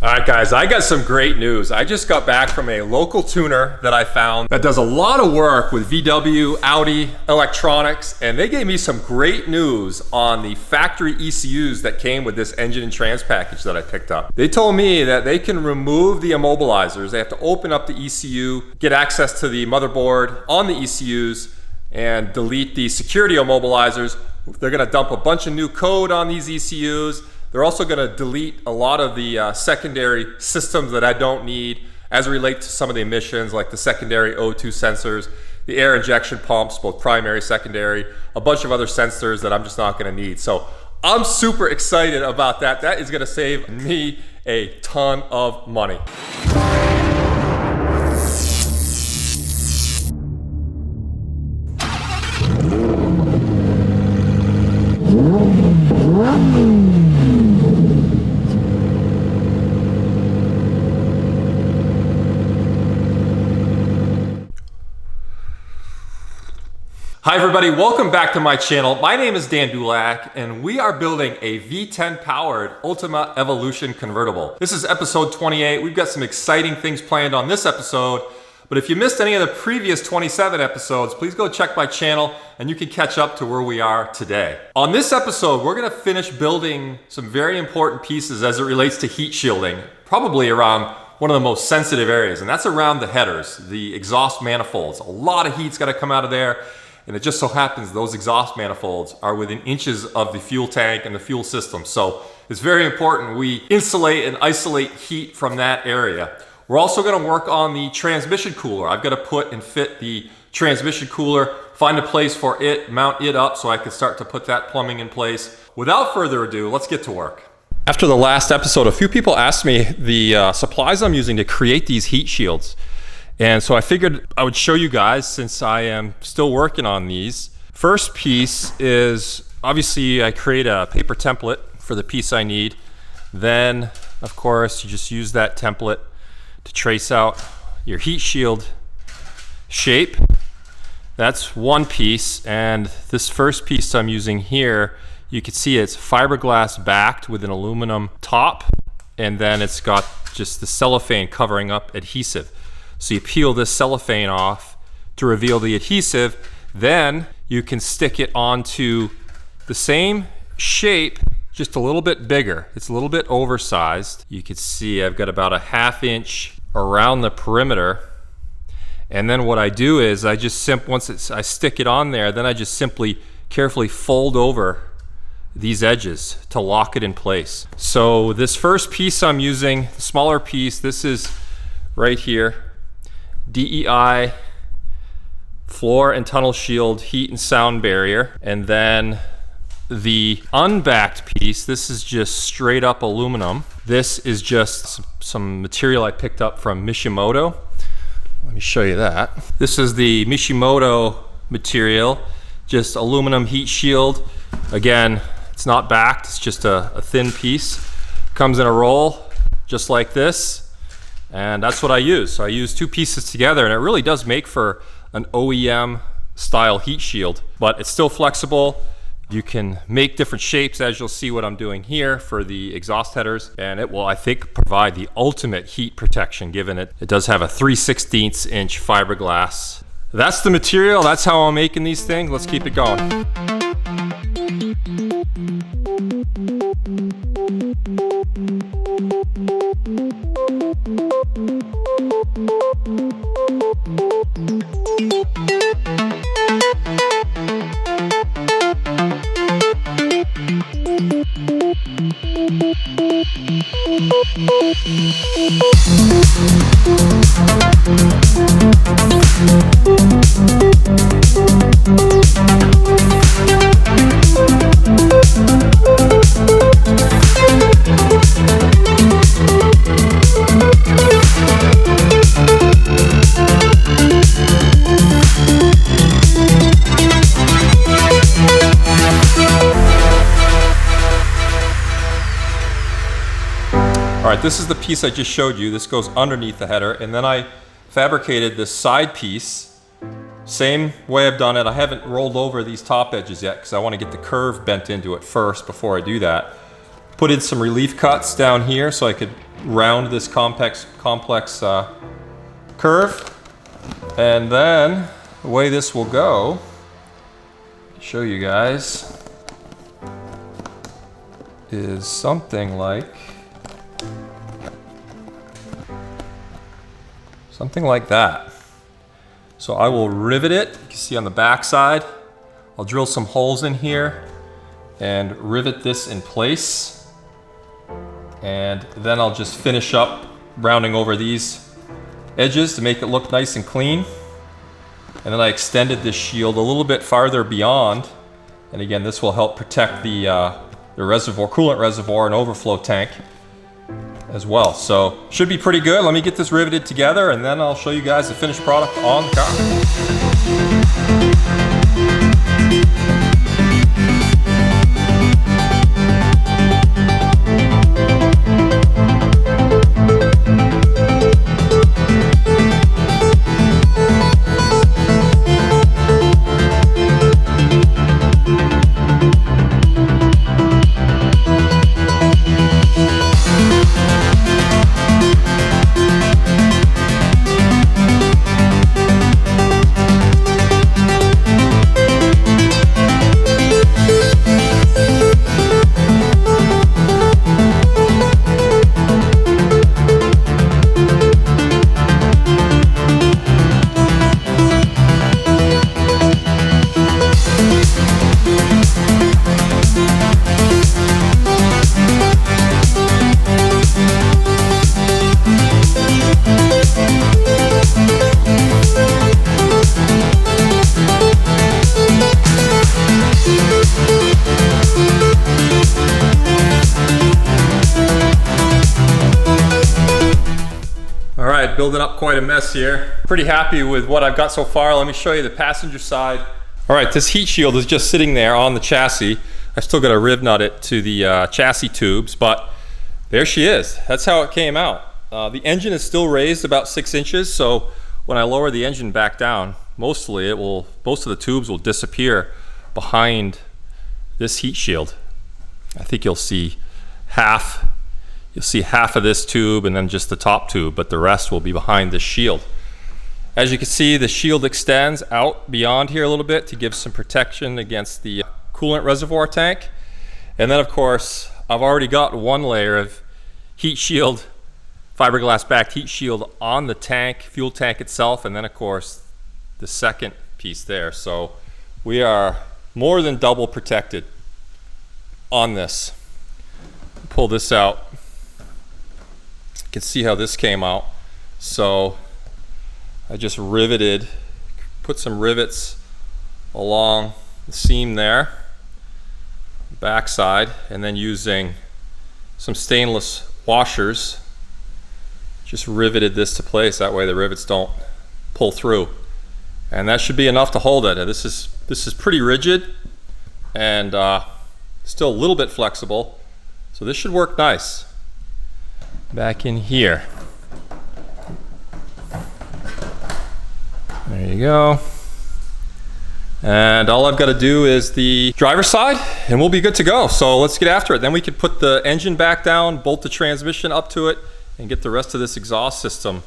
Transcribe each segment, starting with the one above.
All right, guys, I got some great news. I just got back from a local tuner that I found that does a lot of work with VW, Audi, electronics, and they gave me some great news on the factory ECUs that came with this engine and trans package that I picked up. They told me that they can remove the immobilizers. They have to open up the ECU, get access to the motherboard on the ECUs, and delete the security immobilizers. They're gonna dump a bunch of new code on these ECUs. They're also going to delete a lot of the secondary systems that I don't need as it relates to some of the emissions, like the secondary O2 sensors, the air injection pumps, both primary, secondary, a bunch of other sensors that I'm just not going to need. So I'm super excited about that. That is going to save me a ton of money. Hi everybody, welcome back to my channel. My name is Dan Dulac and we are building a V10 powered Ultima Evolution convertible. This is episode 28. We've got some exciting things planned on this episode, but if you missed any of the previous 27 episodes, please go check my channel and you can catch up to where we are today. On this episode, we're gonna finish building some very important pieces as it relates to heat shielding, probably around one of the most sensitive areas, and that's around the headers, the exhaust manifolds. A lot of heat's gotta come out of there. And it just so happens those exhaust manifolds are within inches of the fuel tank and the fuel system. So it's very important we insulate and isolate heat from that area. We're also gonna work on the transmission cooler. I've gotta put and fit the transmission cooler, find a place for it, mount it up so I can start to put that plumbing in place. Without further ado, let's get to work. After the last episode, a few people asked me the supplies I'm using to create these heat shields. And so I figured I would show you guys since I am still working on these. First piece is, obviously I create a paper template for the piece I need. Then, of course, you just use that template to trace out your heat shield shape. That's one piece, and this first piece I'm using here, you can see it's fiberglass backed with an aluminum top, and then it's got just the cellophane covering up adhesive. So you peel this cellophane off to reveal the adhesive, then you can stick it onto the same shape, just a little bit bigger. It's a little bit oversized. You can see I've got about a 1/2 inch around the perimeter. And then what I do is I just I stick it on there, then I just simply carefully fold over these edges to lock it in place. So this first piece I'm using, the smaller piece, this is right here. DEI floor and tunnel shield heat and sound barrier. And then the unbacked piece, this is just straight up aluminum. This is just some material I picked up from Mishimoto. Let me show you that. This is the Mishimoto material, just aluminum heat shield. Again, it's not backed, it's just a thin piece. Comes in a roll just like this. And that's what I use. So I use two pieces together, and it really does make for an OEM style heat shield, but it's still flexible. You can make different shapes, as you'll see what I'm doing here for the exhaust headers, and it will, I think, provide the ultimate heat protection, given it does have a 3/16 inch fiberglass. That's the material, that's how I'm making these things. Let's keep it going. All right, this is the piece I just showed you. This goes underneath the header, and then I fabricated this side piece. Same way I've done it. I haven't rolled over these top edges yet because I want to get the curve bent into it first before I do that. Put in some relief cuts down here so I could round this complex curve. And then the way this will go, show you guys, is something like that. So I will rivet it. You can see on the back side, I'll drill some holes in here and rivet this in place. And then I'll just finish up rounding over these edges to make it look nice and clean. And then I extended this shield a little bit farther beyond. And again, this will help protect the reservoir, coolant reservoir and overflow tank as well. So should be pretty good. Let me get this riveted together and then I'll show you guys the finished product on the car. Building up quite a mess here. Pretty happy with what I've got so far. Let me show you the passenger side. All right, this heat shield is just sitting there on the chassis. I still got to riv nut it to the chassis tubes, but there she is. That's how it came out. The engine is still raised about 6 inches, so when I lower the engine back down, most of the tubes will disappear behind this heat shield. I think you'll see half of this tube and then just the top tube, but the rest will be behind this shield. As you can see, the shield extends out beyond here a little bit to give some protection against the coolant reservoir tank. And then of course, I've already got one layer of heat shield, fiberglass backed heat shield on the tank, fuel tank itself, and then of course, the second piece there. So we are more than double protected on this. Pull this out. You can see how this came out. So I just riveted, put some rivets along the seam there, backside, and then using some stainless washers, just riveted this to place. That way the rivets don't pull through. And that should be enough to hold it. This is pretty rigid and still a little bit flexible. So this should work nice. Back in here. There you go. And all I've got to do is the driver's side and we'll be good to go. So let's get after it. Then we can put the engine back down, bolt the transmission up to it, and get the rest of this exhaust system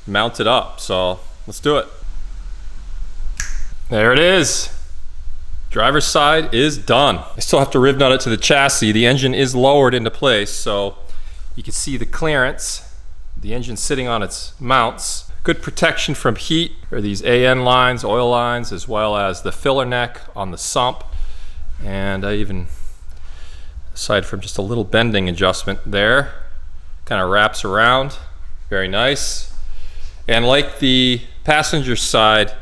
mounted up. So let's do it. There it is. Driver's side is done. I still have to riv nut it to the chassis. The engine is lowered into place, so you can see the clearance. The engine sitting on its mounts. Good protection from heat are these AN lines, oil lines, as well as the filler neck on the sump. And I even, aside from just a little bending adjustment there, kind of wraps around. Very nice. And like the passenger side,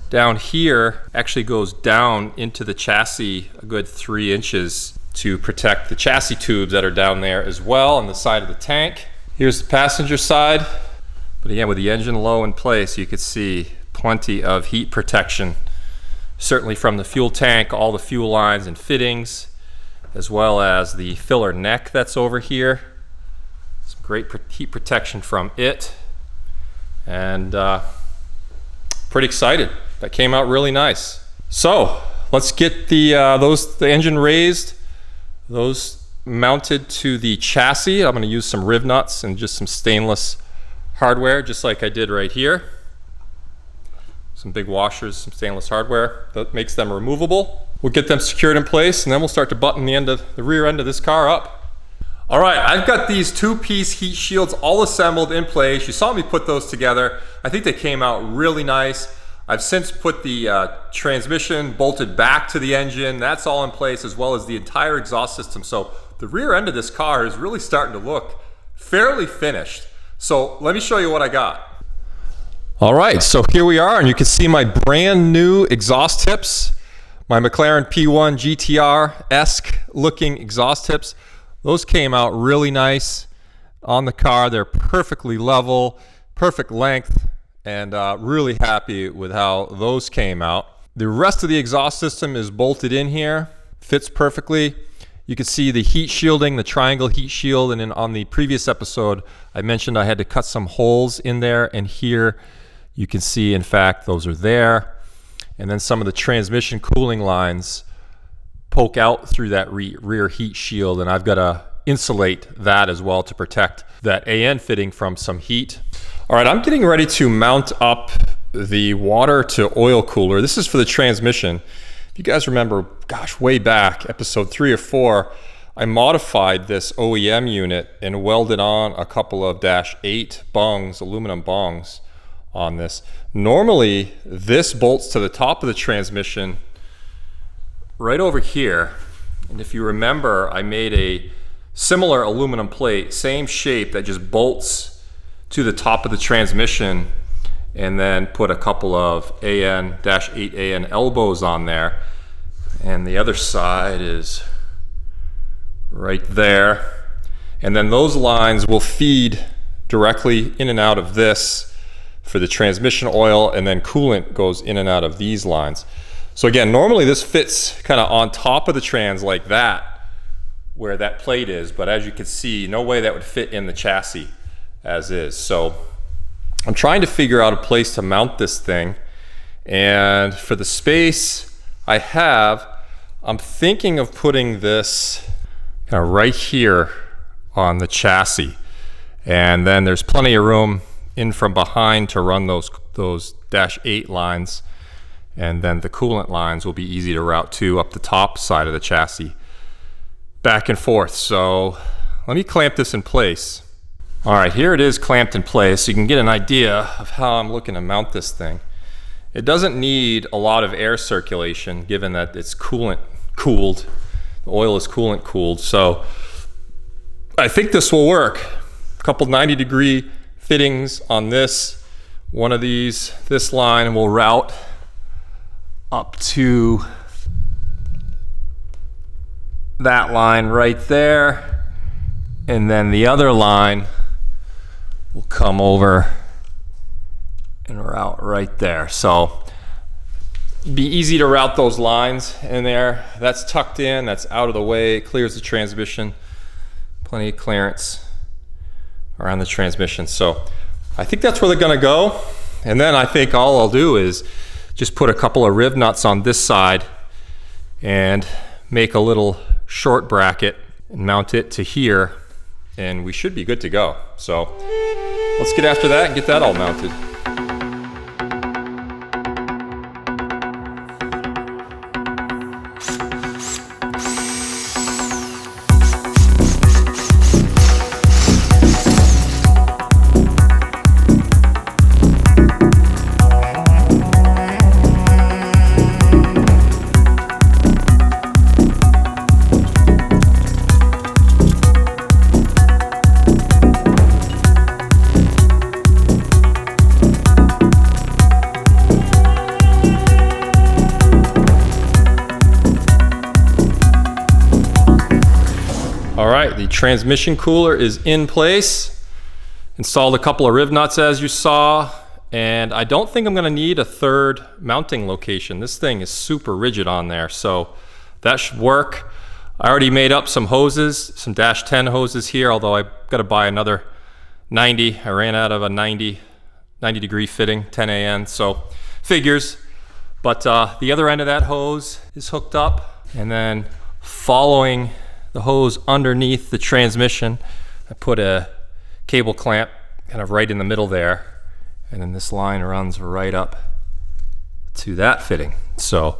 down here actually goes down into the chassis a good 3 inches to protect the chassis tubes that are down there as well on the side of the tank. Here's the passenger side. But again, with the engine low in place, you can see plenty of heat protection, certainly from the fuel tank, all the fuel lines and fittings, as well as the filler neck that's over here. Some great heat protection from it. And pretty excited. That came out really nice. So let's get the engine raised, those mounted to the chassis. I'm going to use some riv nuts and just some stainless hardware, just like I did right here. Some big washers, some stainless hardware that makes them removable. We'll get them secured in place, and then we'll start to button the rear end of this car up. All right, I've got these two-piece heat shields all assembled in place. You saw me put those together. I think they came out really nice. I've since put the transmission bolted back to the engine. That's all in place, as well as the entire exhaust system. So the rear end of this car is really starting to look fairly finished. So let me show you what I got. All right, so here we are, and you can see my brand new exhaust tips, my McLaren P1 GTR-esque looking exhaust tips. Those came out really nice on the car. They're perfectly level, perfect length, and really happy with how those came out. The rest of the exhaust system is bolted in here, fits perfectly. You can see the heat shielding, the triangle heat shield, and then on the previous episode, I mentioned I had to cut some holes in there, and here you can see, in fact, those are there. And then some of the transmission cooling lines poke out through that rear heat shield, and I've got to insulate that as well to protect that AN fitting from some heat. All right, I'm getting ready to mount up the water to oil cooler. This is for the transmission. If you guys remember, gosh, way back, episode 3 or 4, I modified this OEM unit and welded on a couple of -8 bungs, aluminum bungs on this. Normally, this bolts to the top of the transmission right over here. And if you remember, I made a similar aluminum plate, same shape, that just bolts to the top of the transmission, and then put a couple of -8 AN elbows on there. And the other side is right there. And then those lines will feed directly in and out of this for the transmission oil, and then coolant goes in and out of these lines. So again, normally this fits kind of on top of the trans like that, where that plate is, but as you can see, no way that would fit in the chassis as is. So I'm trying to figure out a place to mount this thing, and for the space I have, I'm thinking of putting this kind of right here on the chassis, and then there's plenty of room in from behind to run those -8 lines, and then the coolant lines will be easy to route to up the top side of the chassis, back and forth. So let me clamp this in place. All right, here it is clamped in place, so you can get an idea of how I'm looking to mount this thing. It doesn't need a lot of air circulation, given that it's coolant cooled. The oil is coolant cooled, so I think this will work. A couple 90-degree fittings on this. One of these, this line will route up to that line right there, and then the other line will come over and route right there. So be easy to route those lines in there. That's tucked in, that's out of the way, it clears the transmission. Plenty of clearance around the transmission. So I think that's where they're gonna go. And then I think all I'll do is just put a couple of riv nuts on this side and make a little short bracket and mount it to here, and we should be good to go. So let's get after that and get that all mounted. All right, the transmission cooler is in place. Installed a couple of riv nuts as you saw, and I don't think I'm gonna need a third mounting location. This thing is super rigid on there, so that should work. I already made up some hoses, some -10 hoses here, although I've gotta buy another 90. I ran out of a 90 degree fitting, 10 AN, so figures. But the other end of that hose is hooked up, and then following the hose underneath the transmission. I put a cable clamp kind of right in the middle there, and then this line runs right up to that fitting. So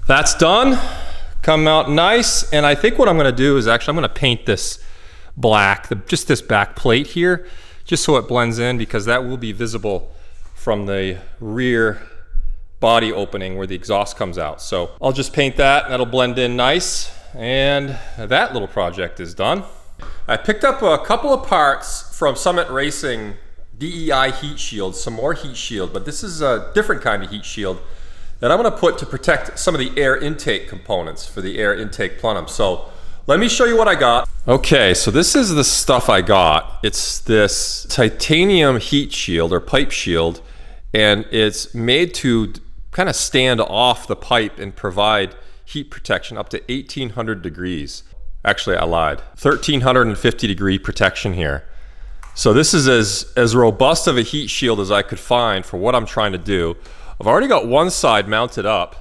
that's done, come out nice. And I think what I'm gonna do is actually I'm gonna paint this black, just this back plate here, just so it blends in, because that will be visible from the rear body opening where the exhaust comes out. So I'll just paint that, and that'll blend in nice. And that little project is done. I picked up a couple of parts from Summit Racing DEI heat shield, some more heat shield, but this is a different kind of heat shield that I'm gonna put to protect some of the air intake components for the air intake plenum. So let me show you what I got. Okay, so this is the stuff I got. It's this titanium heat shield or pipe shield, and it's made to kind of stand off the pipe and provide heat protection up to 1800 degrees. Actually, I lied. 1350 degree protection here. So this is as robust of a heat shield as I could find for what I'm trying to do. I've already got one side mounted up.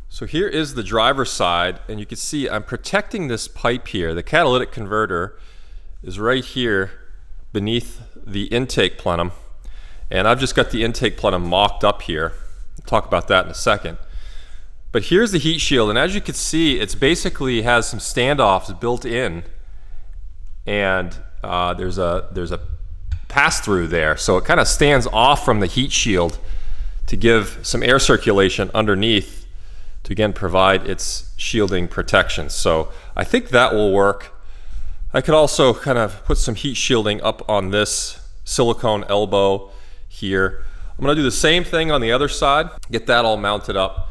So here is the driver's side, and you can see I'm protecting this pipe here. The catalytic converter is right here beneath the intake plenum, and I've just got the intake plenum mocked up here. I'll talk about that in a second. But here's the heat shield, and as you can see, it's basically has some standoffs built in, and there's a pass-through there, so it kind of stands off from the heat shield to give some air circulation underneath to again provide its shielding protection. So I think that will work. I could also kind of put some heat shielding up on this silicone elbow here. I'm gonna do the same thing on the other side, get that all mounted up,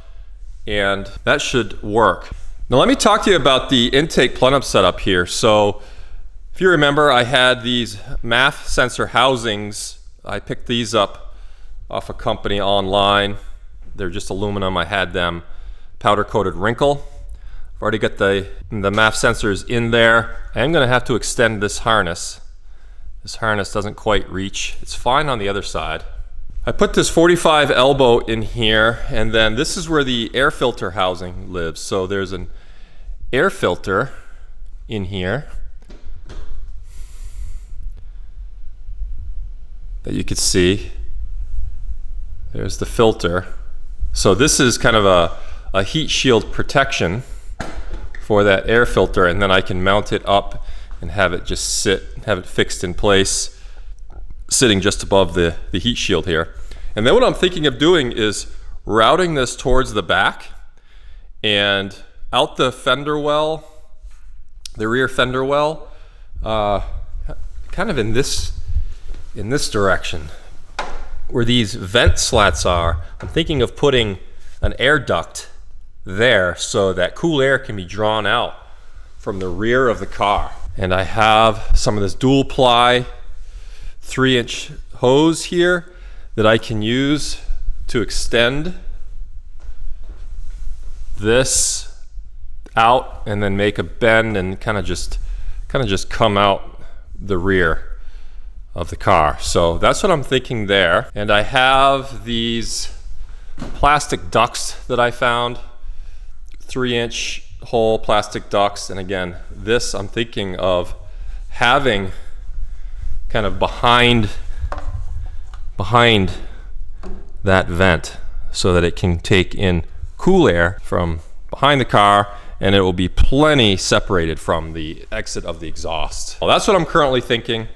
and that should work. Now let me talk to you about the intake plenum setup here. So if you remember, I had these MAF sensor housings. I picked these up off a company online. They're just aluminum. I had them powder coated wrinkle. I've already got the MAF sensors in there. I am gonna have to extend this harness. This harness doesn't quite reach. It's fine on the other side. I put this 45 elbow in here, and then this is where the air filter housing lives. So there's an air filter in here that you could see. There's the filter. So this is kind of a heat shield protection for that air filter, and then I can mount it up and have it just sit, have it fixed in place, sitting just above the heat shield here. And then what I'm thinking of doing is routing this towards the back and out the fender well, the rear fender well, kind of in this direction where these vent slats are. I'm thinking of putting an air duct there so that cool air can be drawn out from the rear of the car. And I have some of this dual ply 3-inch hose here that I can use to extend this out and then make a bend and kind of just come out the rear of the car. So that's what I'm thinking there. And I have these plastic ducts that I found, 3-inch hole plastic ducts. And again, this I'm thinking of having kind of behind that vent so that it can take in cool air from behind the car, and it will be plenty separated from the exit of the exhaust. Well, that's what I'm currently thinking.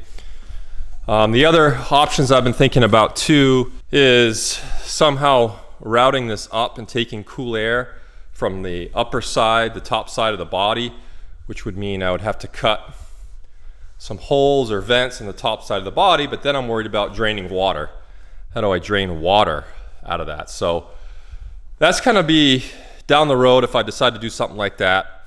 The other options I've been thinking about too is somehow routing this up and taking cool air from the upper side, the top side of the body, which would mean I would have to cut some holes or vents in the top side of the body, but then I'm worried about draining water. How do I drain water out of that? So that's kind of be down the road if I decide to do something like that.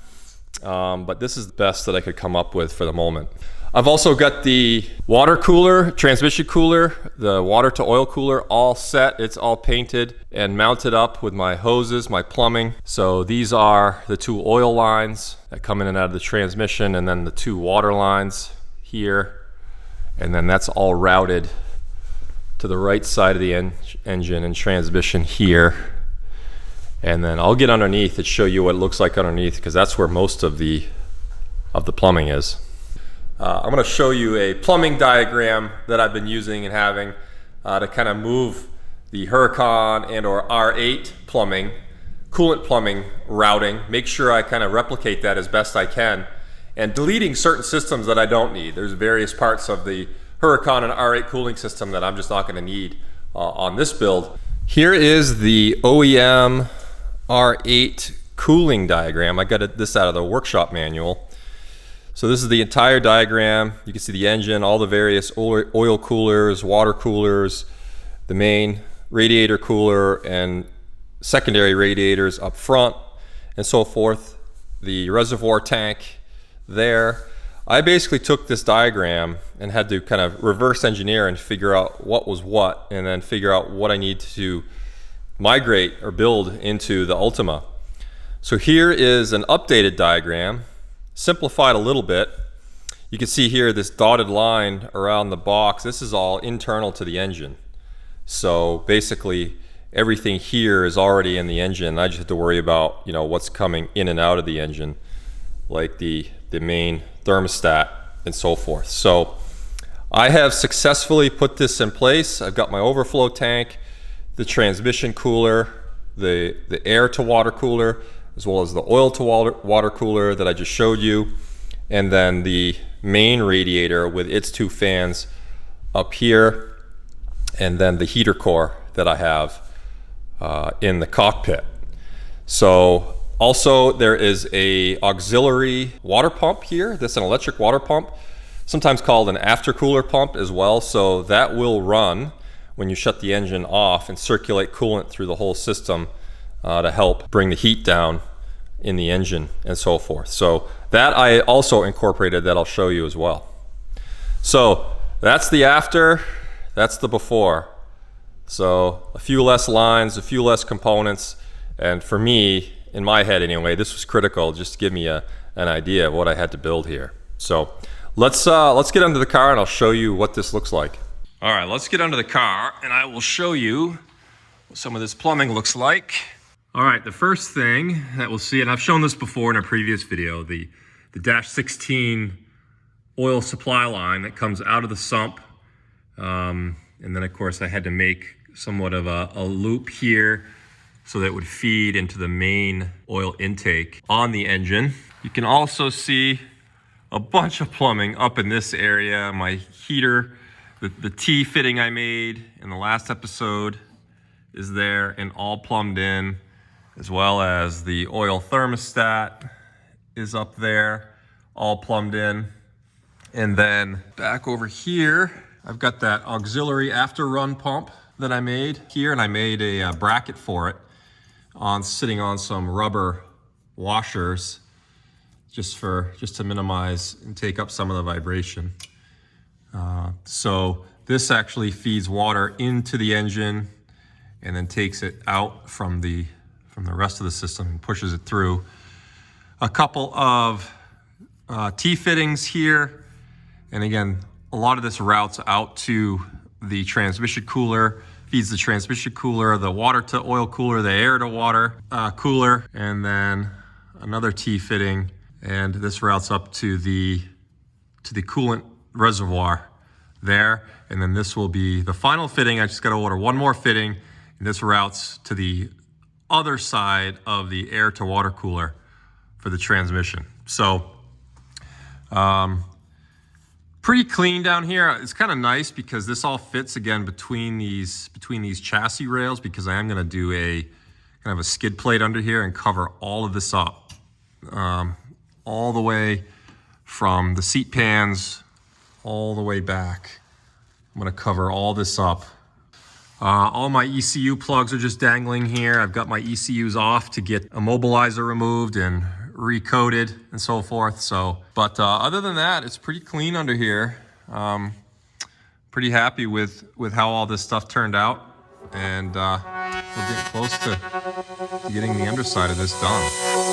But this is the best that I could come up with for the moment. I've also got the water cooler, transmission cooler, the water to oil cooler all set. It's all painted and mounted up with my hoses, my plumbing. So these are the 2 oil lines that come in and out of the transmission, and then the 2 water lines here. And then that's all routed to the right side of the engine and transmission here. And then I'll get underneath and show you what it looks like underneath, because that's where most of the plumbing is. I'm going to show you a plumbing diagram that I've been using and having to kind of move the Huracan and or R8 plumbing, coolant plumbing routing, make sure I kind of replicate that as best I can, and deleting certain systems that I don't need. There's various parts of the Huracan and R8 cooling system that I'm just not going to need on this build. Here is the OEM R8 cooling diagram. I got this out of the workshop manual. So this is the entire diagram. You can see the engine, all the various oil coolers, water coolers, the main radiator cooler and secondary radiators up front and so forth, the reservoir tank there. I basically took this diagram and had to kind of reverse engineer and figure out what was what, and then figure out what I need to migrate or build into the Ultima. So here is an updated diagram, simplified a little bit. You can see here this dotted line around the box. This is all internal to the engine. So basically everything here is already in the engine. I just have to worry about, you know, what's coming in and out of the engine, like the main thermostat and so forth. So I have successfully put this in place. I've got my overflow tank, the transmission cooler, the air to water cooler, as well as the oil to water cooler that I just showed you, and then the main radiator with its two fans up here, and then the heater core that I have in the cockpit. So also there is a auxiliary water pump here. That's an electric water pump, sometimes called an aftercooler pump as well. So that will run when you shut the engine off and circulate coolant through the whole system to help bring the heat down in the engine and so forth. So that I also incorporated, that I'll show you as well. So that's the after, that's the before. So a few less lines, a few less components, and for me, in my head anyway, this was critical just to give me an idea of what I had to build here. So let's get under the car and I'll show you what this looks like. All right, let's get under the car and I will show you what some of this plumbing looks like. All right, the first thing that we'll see, and I've shown this before in a previous video, the dash 16 oil supply line that comes out of the sump. And then of course I had to make somewhat of a loop here so that it would feed into the main oil intake on the engine. You can also see a bunch of plumbing up in this area. My heater, the T fitting I made in the last episode is there and all plumbed in, as well as the oil thermostat is up there, all plumbed in. And then back over here, I've got that auxiliary after run pump that I made here, and I made a bracket for it sitting on some rubber washers just to minimize and take up some of the vibration. So this actually feeds water into the engine and then takes it out from the rest of the system and pushes it through. A couple of T-fittings here, and again, a lot of this routes out to the transmission cooler, feeds the transmission cooler, the water to oil cooler, the air to water cooler, and then another T-fitting, and this routes up to the coolant reservoir there, and then this will be the final fitting. I just got to order one more fitting, and this routes to the other side of the air to water cooler for the transmission. So pretty clean down here. It's kind of nice because this all fits again between these chassis rails, because I am going to do a kind of a skid plate under here and cover all of this up, all the way from the seat pans all the way back. I'm going to cover all this up. All my ECU plugs are just dangling here. I've got my ECUs off to get immobilizer removed and recoated and so forth. So, but other than that, it's pretty clean under here. Pretty happy with how all this stuff turned out, and we're getting close to getting the underside of this done.